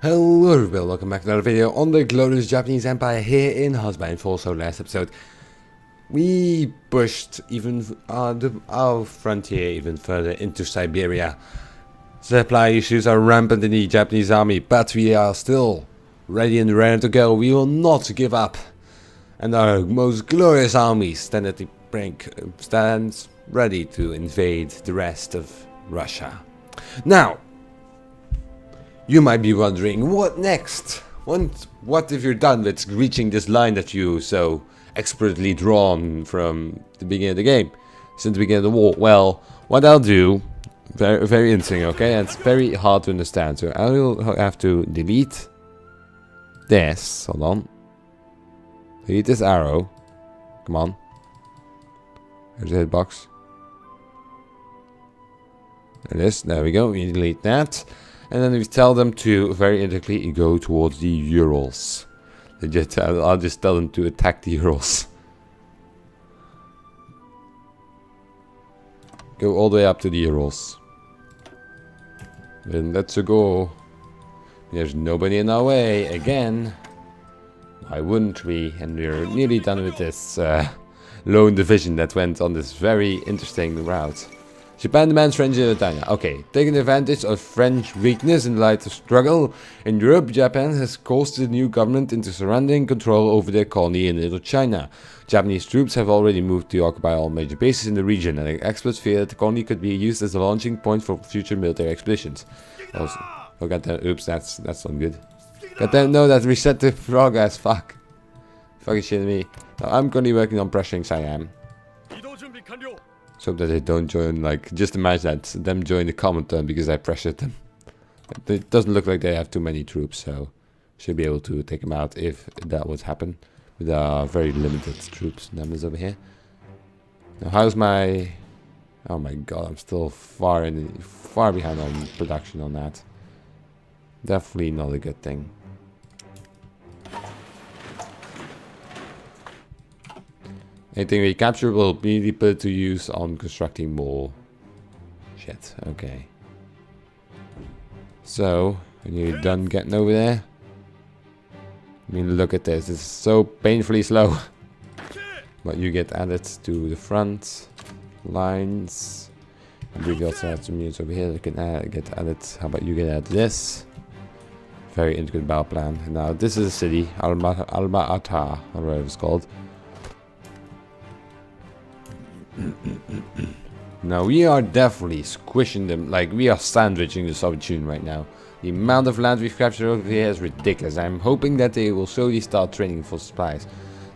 Hello everybody, welcome back to another video on the glorious Japanese Empire here in Husband. So last episode we pushed even our frontier even further into Siberia. Supply issues are rampant in the Japanese army, but we are still ready and ready to go. We will not give up, and our most glorious army stands ready to invade the rest of Russia. Now, you might be wondering, what next? What if you're done with reaching this line that you so expertly drawn from the beginning of the game, since the beginning of the war? Well, what I'll do, very interesting, okay? It's very hard to understand, so I will have to delete this. Hold on. Delete this arrow. Come on. There's the hitbox. There it is. There we go. We delete that. And then we tell them to very intricately go towards the Urals. I'll just tell them to attack the Urals. Go all the way up to the Urals. And let's go. There's nobody in our way again. Why wouldn't we? And we're nearly done with this lone division that went on this very interesting route. Japan demands French China. Okay, taking advantage of French weakness in light of struggle in Europe, Japan has coerced the new government into surrendering control over their colony in Little China. Japanese troops have already moved to occupy all major bases in the region, and experts fear that the colony could be used as a launching point for future military expeditions. Also, oh goddamn, oops, that's not good. Goddamn, no, that reset the progress. Fuck. Fucking shitting me. Now, I'm currently working on pressuring Siam, so that they don't join. Like, just imagine that them join the common term because I pressured them. It doesn't look like they have too many troops, so should be able to take them out if that would happen with our very limited troops numbers over here. Now, how's my? Oh my god, I'm still far behind on production on that. Definitely not a good thing. Anything we capture will immediately put to use on constructing more shit. Okay. So, when you're done getting over there, I mean, look at this. It's so painfully slow. But you get added to the front lines. And we also have some units over here that can get added. How about you get added this? Very intricate battle plan. Now, this is a city, Alma-Ata, or whatever it's called. Now we are definitely squishing them, like we are sandwiching the Soviet Union right now. The amount of land we've captured over here is ridiculous. I'm hoping that they will slowly start training for supplies.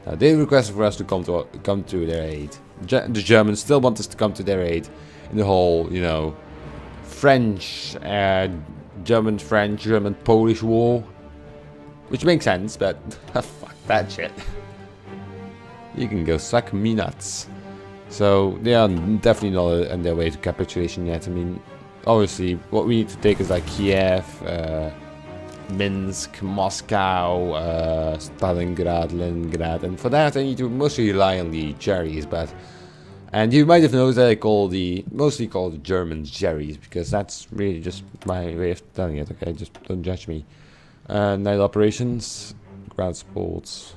Now they requested for us to come to their aid. The Germans still want us to come to their aid in the whole, you know, French, German-Polish war, which makes sense, but fuck that shit. You can go suck me nuts. So they are definitely not on their way to capitulation yet. I mean, obviously, what we need to take is like Kiev, Minsk, Moscow, Stalingrad, Leningrad, and for that I need to mostly rely on the Jerrys. And you might have noticed that I mostly call the Germans Jerrys, because that's really just my way of telling it. Okay, just don't judge me. Night operations, ground sports.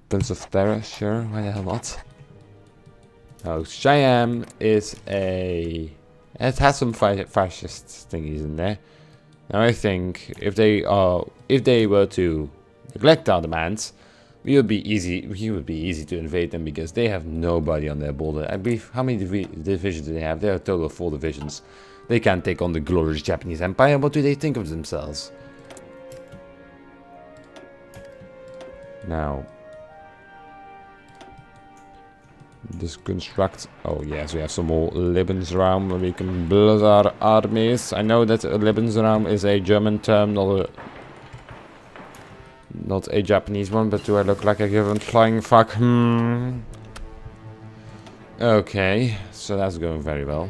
Prince of Terror, sure, why the hell not? Oh, Siam is it has some fascist thingies in there. Now I think if they were to neglect our demands, it would be easy to invade them, because they have nobody on their border. I believe, how many divisions do they have? They have a total of 4 divisions. They can't take on the glorious Japanese Empire. What do they think of themselves? Now, just construct. Oh yes, we have some more Lebensraum where we can build our armies. I know that Lebensraum is a German term, not a Japanese one, but do I look like a given flying fuck? Okay, so that's going very well.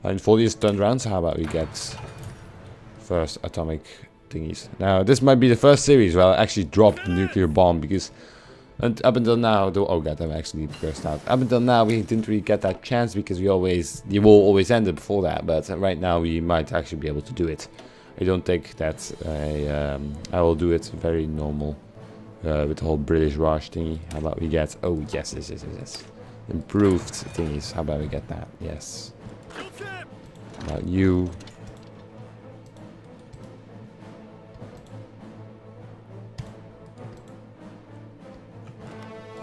And for these turnarounds, how about we get first atomic thingies. Now, this might be the first series where I actually dropped the nuclear bomb, because And up until now, though, oh god, I'm actually burst out. Up until now, we didn't really get that chance because the war always ended before that. But right now, we might actually be able to do it. I don't think that I will do it very normal with the whole British Raj thingy. How about we get? Oh yes, yes. Improved thingies. How about we get that? Yes. How about you?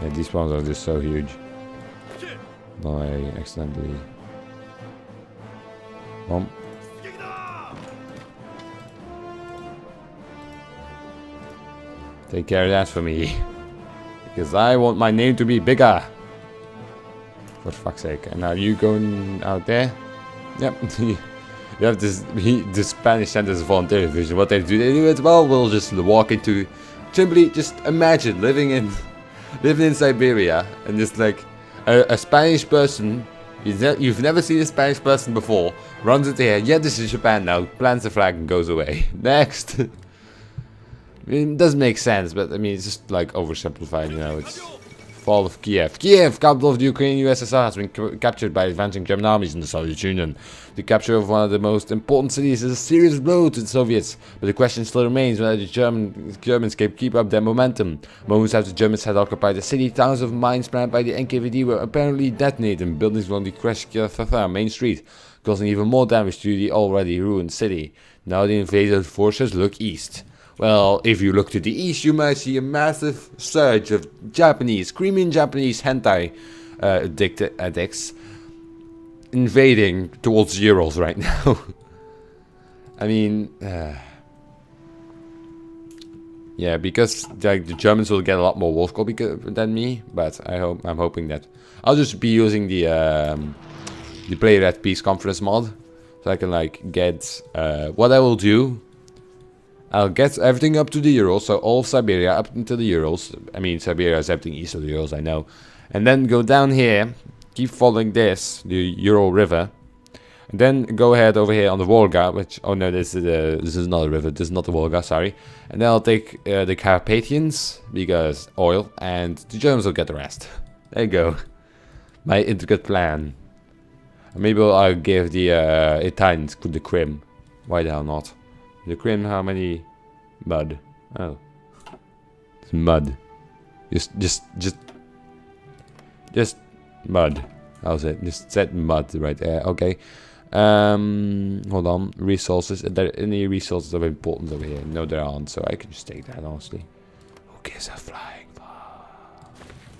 Yeah, these ones are just so huge. No, I accidentally. Take care of that for me. Because I want my name to be bigger. For fuck's sake. And now you going out there? Yep. You have this the Spanish Center's volunteer division. What they do it well, we'll just walk into simply just imagine living in Siberia and just like a Spanish person you've never seen a Spanish person before runs into here. Yeah, this is Japan now. Plants the flag and goes away. Next. I mean, it doesn't make sense, but I mean it's just like oversimplified. You know, it's fall of Kiev. Kiev, capital of the Ukrainian USSR, has been captured by advancing German armies in the Soviet Union. The capture of one of the most important cities is a serious blow to the Soviets, but the question still remains whether the Germans can keep up their momentum. Moments after the Germans had occupied the city, thousands of mines planned by the NKVD were apparently detonated in buildings along the Kreshkya main street, causing even more damage to the already ruined city. Now the invaded forces look east. Well, if you look to the east, you might see a massive surge of screaming Japanese hentai addicts invading towards the Urals right now. I mean, yeah, because like the Germans will get a lot more wolf copy than me, but I'm hoping that I'll just be using the player at peace conference mod, so I can like get what I will do. I'll get everything up to the Urals, so all of Siberia up into the Urals. I mean, Siberia is everything east of the Urals, I know. And then go down here, keep following the Ural River. And then go ahead over here on the Volga, which, oh no, this is not a river, this is not the Volga, sorry. And then I'll take the Carpathians, because oil, and the Germans will get the rest. There you go. My intricate plan. And maybe I'll give the Italians the Krim. Why the hell not? The Krim, how many? Mud. Oh. It's mud. Just mud. How's it? Just said mud right there. Okay. Hold on. Resources. Are there any resources of importance over here? No, there aren't, so I can just take that, honestly. Who gives a flying fuck?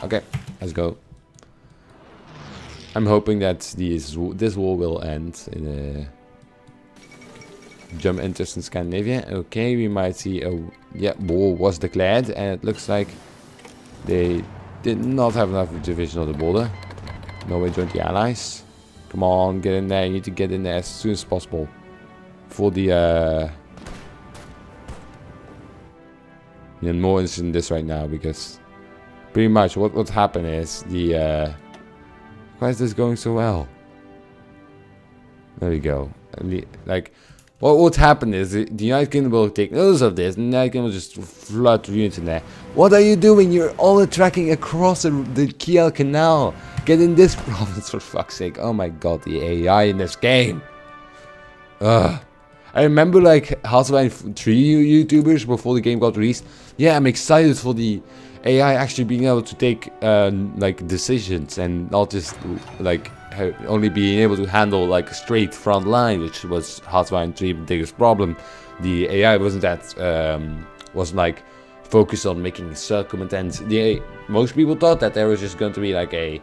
Okay, let's go. I'm hoping that this war will end in a German interest in Scandinavia. Okay, we might see a war was declared, and it looks like they did not have enough division of the border. Norway joined the Allies. Come on, get in there. You need to get in there as soon as possible for the I'm more interested in this right now because pretty much what happened is the why is this going so well? There we go. Like what would happen is the United Kingdom will take notice of this, and the United Kingdom will just flood units in there. What are you doing? You're all tracking across the Kiel Canal. Get in this province, for fuck's sake. Oh my god, the AI in this game. Ugh. I remember like Half-Life 3 YouTubers before the game got released. Yeah, I'm excited for the AI actually being able to take like decisions and not just like only being able to handle like a straight front line, which was Half-Life 3's biggest problem. The AI wasn't like focused on making circumvent, and most people thought that there was just going to be like a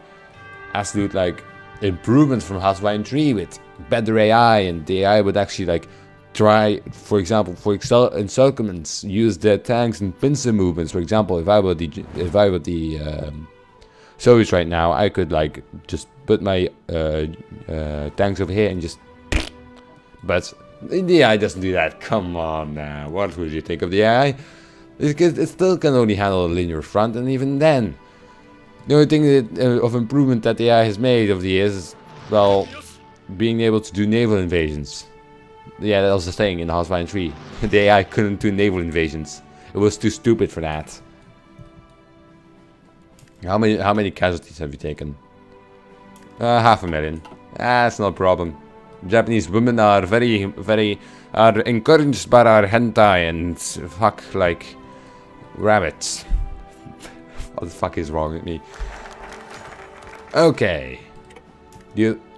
absolute like improvement from Half-Life 3 with better AI, and the AI would actually like try, for example, for encirclements, use their tanks and pincer movements. For example, if I were the Soviets right now, I could like just put my tanks over here and just. But the AI doesn't do that. Come on now, what would you think of the AI? It still can only handle a linear front, and even then, the only thing that, of improvement that the AI has made over the years is, well, being able to do naval invasions. Yeah, that was the thing in Half-Life 3. The AI couldn't do naval invasions. It was too stupid for that. How many casualties have you taken? 500,000. That's no problem. Japanese women are are encouraged by our hentai and fuck like rabbits. What the fuck is wrong with me? Okay.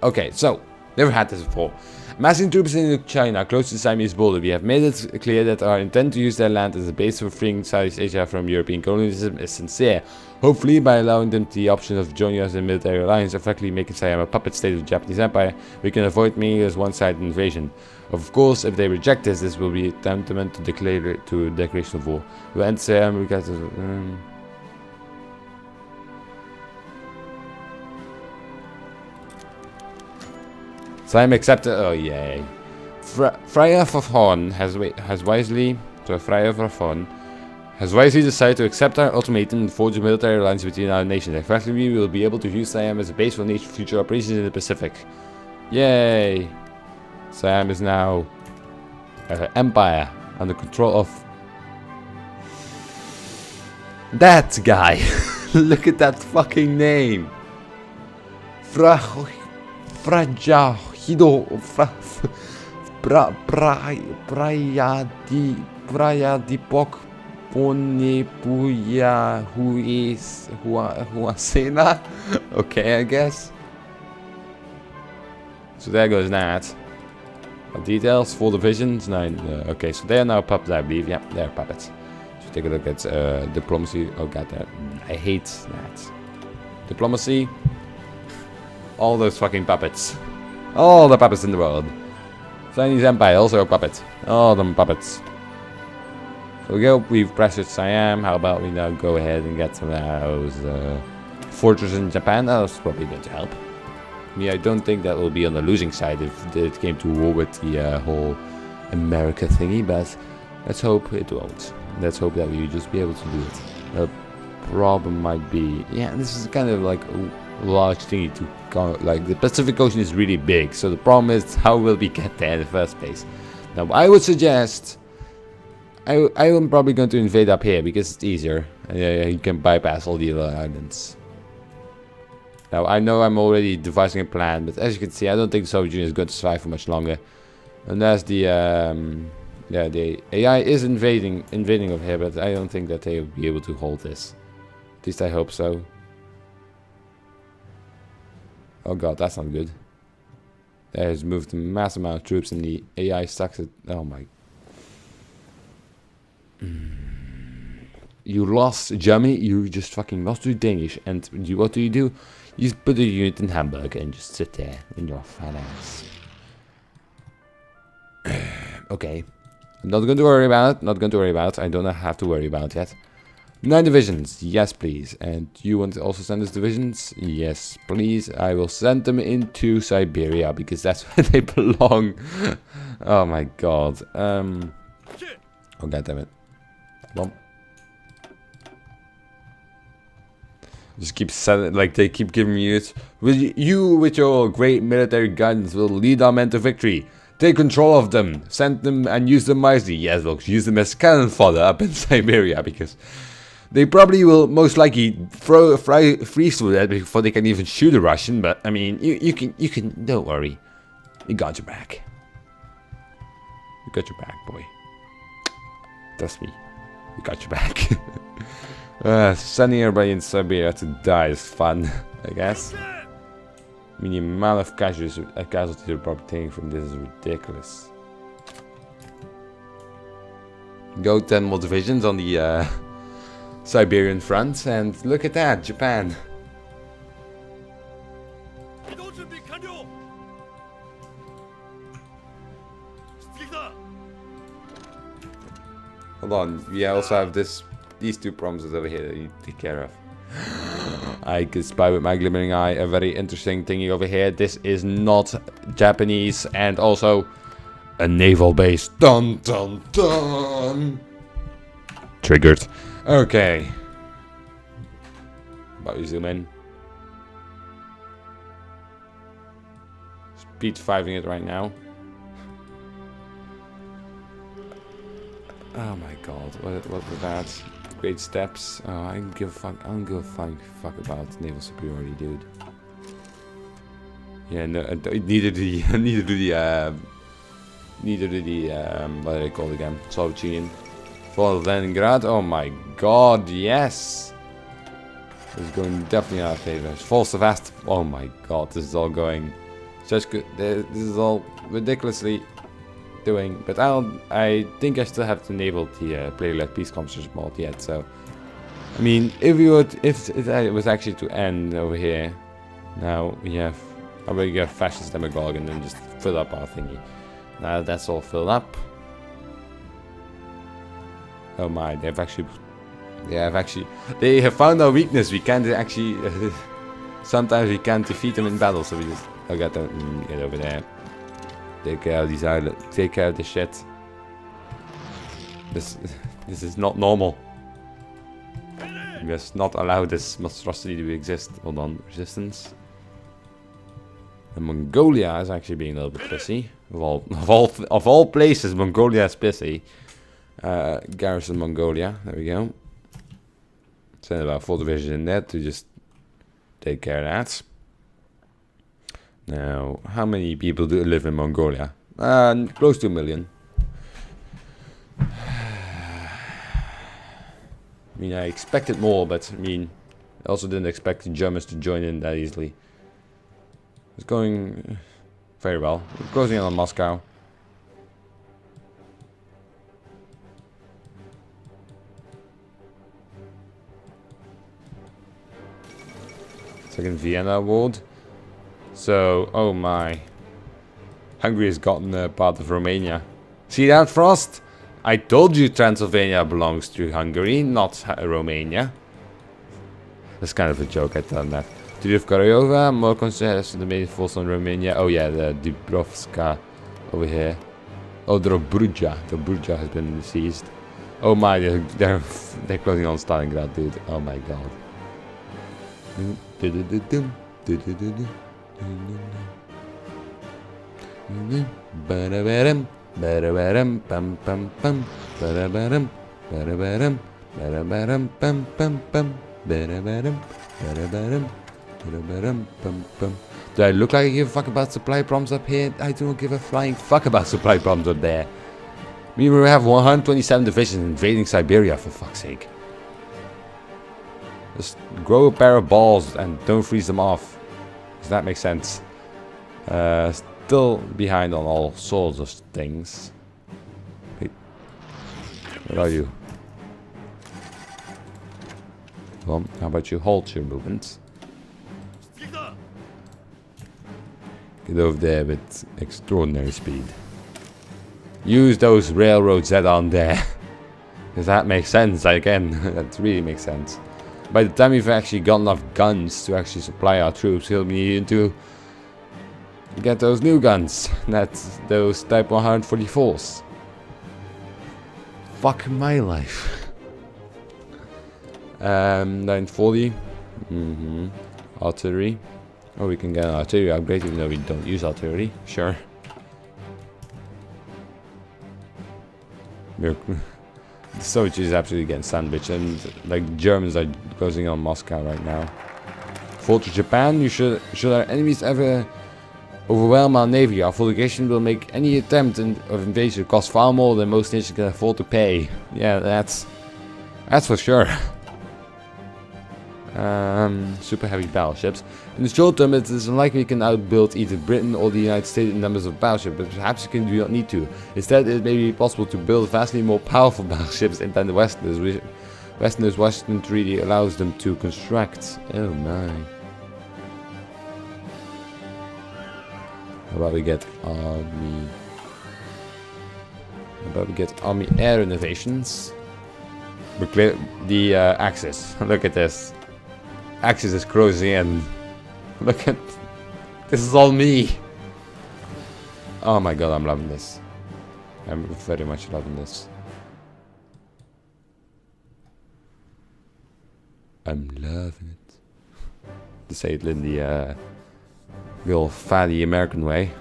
Okay, so never had this before. Massing troops in China, close to the Siamese border. We have made it clear that our intent to use their land as a base for freeing Southeast Asia from European colonialism is sincere. Hopefully, by allowing them the option of joining us in military alliance, effectively making Siam a puppet state of the Japanese Empire, we can avoid meaningless one-sided invasion. Of course, if they reject this, this will be tantamount to declaration of war. We'll end Siam because Siam accepted. Oh yay! Freya of Horn has wisely decided to accept our ultimatum and forge a military alliance between our nations. Effectively, we will be able to use Siam as a base for future operations in the Pacific. Yay! Siam is now an empire under control of that guy. Look at that fucking name. Prayadipok Ponepuya Huasena. Okay, I guess. So there goes that. Details, 4 divisions, 9. Okay, so they are now puppets, I believe. Yeah, they're puppets. So take a look at diplomacy. Oh god, I hate that. Diplomacy. All those fucking puppets. All the puppets in the world. Chinese Empire, also a puppet. All them puppets. So we've pressured Siam. How about we now go ahead and get some of those fortresses in Japan? That's probably going to help. I don't think that will be on the losing side if it came to war with the whole America thingy, but let's hope it won't. Let's hope that we'll just be able to do it. The problem might be, yeah, this is kind of like a large thingy to go, like the Pacific Ocean is really big, so the problem is how will we get there in the first place? Now I would suggest I am probably going to invade up here because it's easier. You can bypass all the other islands. Now, I know I'm already devising a plan, but as you can see, I don't think the Soviet Union is going to survive for much longer. Unless the AI is invading over here, but I don't think that they will be able to hold this. At least I hope so. Oh god, that's not good. That has moved a massive amount of troops and the AI sucks at... Oh my... You lost Germany, you just fucking lost to Danish, and what do? You put a unit in Hamburg and just sit there in your fat ass. Okay. I'm not going to worry about it, I don't have to worry about it yet. 9 divisions, yes please. And you want to also send us divisions? Yes please. I will send them into Siberia, because that's where they belong. Oh my god. Oh god damn it. Well, just keep selling, like they keep giving me it. You with your great military guidance will lead our men to victory. Take control of them, send them and use them wisely. Yes, we'll use them as cannon fodder up in Siberia, because they probably will most likely freeze through that before they can even shoot a Russian. But I mean, you can. Don't worry, we got your back. We got your back, boy. Trust me, we got your back. Sending everybody in Siberia to die is fun, I guess. I mean, the amount of casualties we're probably taking from this is ridiculous. Go 10 more divisions on the Siberian front, and look at that, Japan. Hold on, we also have these 2 promises over here that you take care of. I can spy with my glimmering eye a very interesting thingy over here. This is not Japanese, and also a naval base. Dun dun dun. Triggered. Okay. About you zoom in. Speed 5ing it right now. Oh my god, what was that? great steps. I don't give a fuck. I don't give a fuck about naval superiority, dude. Yeah, no, neither do the what are they called again? Soviet Union. For Leningrad. Oh my god, yes. This is going definitely out of favor. For Sevastopol. Oh my god, this is all going such good. This is all ridiculously doing. But I think I still have to enable the player-led peace conferences mod yet. So, I mean, if it was actually to end over here, now we have. I will get fascist demagogue and then just fill up our thingy. Now that's all filled up. Oh my, they have found our weakness. We can't actually. Sometimes we can't defeat them in battle, so we just. I got them. Get over there. Take care of these islands. Take care of this shit. This is not normal. We must not allow this monstrosity to exist. Hold on, resistance. And Mongolia is actually being a little bit pissy. Of all places, Mongolia is pissy. Garrison Mongolia. There we go. Send about 4 divisions in there to just take care of that. Now, how many people do live in Mongolia? Close to 1 million. I mean, I expected more, but I mean, I also didn't expect the Germans to join in that easily. It's going very well. We're closing in on Moscow. Second Vienna award. So, oh my. Hungary has gotten a part of Romania. See that, Frost? I told you Transylvania belongs to Hungary, not Romania. That's kind of a joke, I tell them that. Treaty of Karayova, more concerns the main force on Romania. Oh yeah, the Dubrovska over here. Oh, the Dobruja. The Dobruja has been seized. Oh my, they're closing on Stalingrad, dude. Oh my god. Do I look like I give a fuck about supply problems up here? I don't give a flying fuck about supply problems up there. We have 127 divisions invading Siberia, for fuck's sake. Just grow a pair of balls and don't freeze them off. Does that make sense? Still behind on all sorts of things. Hey. What are you? Well, how about you halt your movements? Get over there with extraordinary speed. Use those railroads that are on there. Because that makes sense, again. That really makes sense. By the time we've actually got enough guns to actually supply our troops, we'll be needing to get those new guns. That's those Type 144s. Fuck my life. 940. Artillery. Oh, we can get an artillery upgrade even though we don't use artillery. Sure. The Soviets is absolutely getting sandwiched, and like Germans are closing on Moscow right now. Fortress Japan. Should our enemies ever overwhelm our navy, our fortification will make any attempt of invasion cost far more than most nations can afford to pay. Yeah, that's for sure. Super heavy battleships. In the short term, it is unlikely we can outbuild either Britain or the United States in numbers of battleships, but perhaps we do not need to. Instead, it may be possible to build vastly more powerful battleships than the Westerners. Washington Treaty allows them to construct. Oh my. How about we get army? How about we get army air innovations? We clear the Axis. Look at this. Axis is closing in. Look at this is all me. Oh my god, I'm loving this. I'm very much loving this. I'm loving it. To say it in the real fatty American way.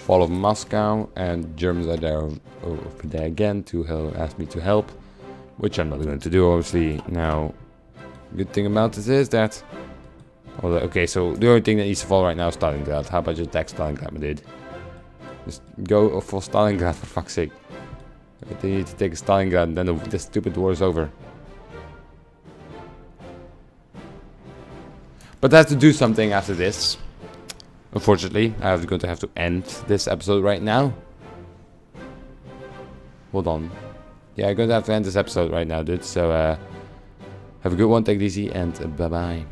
fall of Moscow, and Germans are there over there again to ask me to help, which I'm not going to do, obviously. Now, good thing about this is that... Okay, so the only thing that needs to fall right now is Stalingrad. How about just attack Stalingrad, my dude? Just go for Stalingrad, for fuck's sake. They need to take Stalingrad, and then the stupid war is over. But I have to do something after this. Unfortunately, I'm going to have to end this episode right now. Hold on. Yeah, I'm going to have to end this episode right now, dude. So, have a good one, take it easy, and bye-bye.